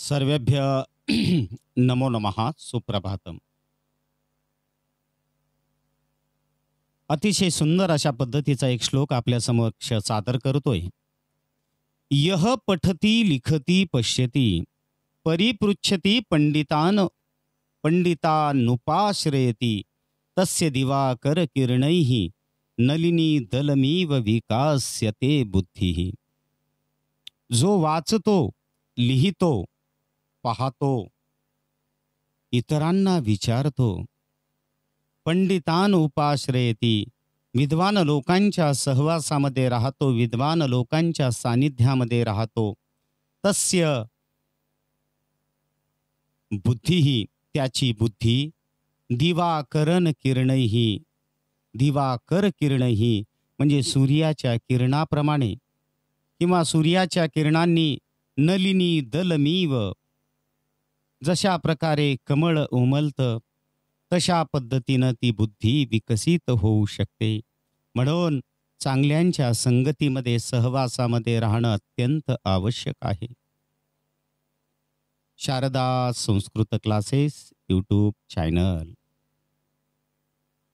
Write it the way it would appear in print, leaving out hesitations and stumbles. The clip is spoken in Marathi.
सर्वेभ्य नमो नमः सुप्रभातम. अतिशय सुंदर अशा पद्धतीचा एक श्लोक आपल्या समक्ष सादर करतोय. यह पठती लिखती पश्यती परिपृच्छती पंडितानुपाश्रयती तस्य दिवाकर किरणैः नलिनी दलमीव विकास्यते बुद्धिः. जो वाचतो, लिहितो, पाहतो, इतरांना विचारतो, पंडितान उपाश्रयती, विद्वान लोकांच्या सहवासामध्ये राहतो, विद्वान लोकांच्या सानिध्यामध्ये राहतो, तस्य बुद्धीही, त्याची बुद्धी, दिवाकरण किरणैही, दिवाकर किरणैही म्हणजे सूर्याच्या किरणाप्रमाणे किंवा सूर्याच्या किरणांनी नलिनी दलमीव, जशा प्रकारे कमळ उमलतं तशा पद्धतीनं ती बुद्धी विकसित होऊ शकते. म्हणून चांगल्यांच्या संगतीमध्ये सहवासामध्ये राहणं अत्यंत आवश्यक आहे. Sharada Sanskrit classes YouTube channel.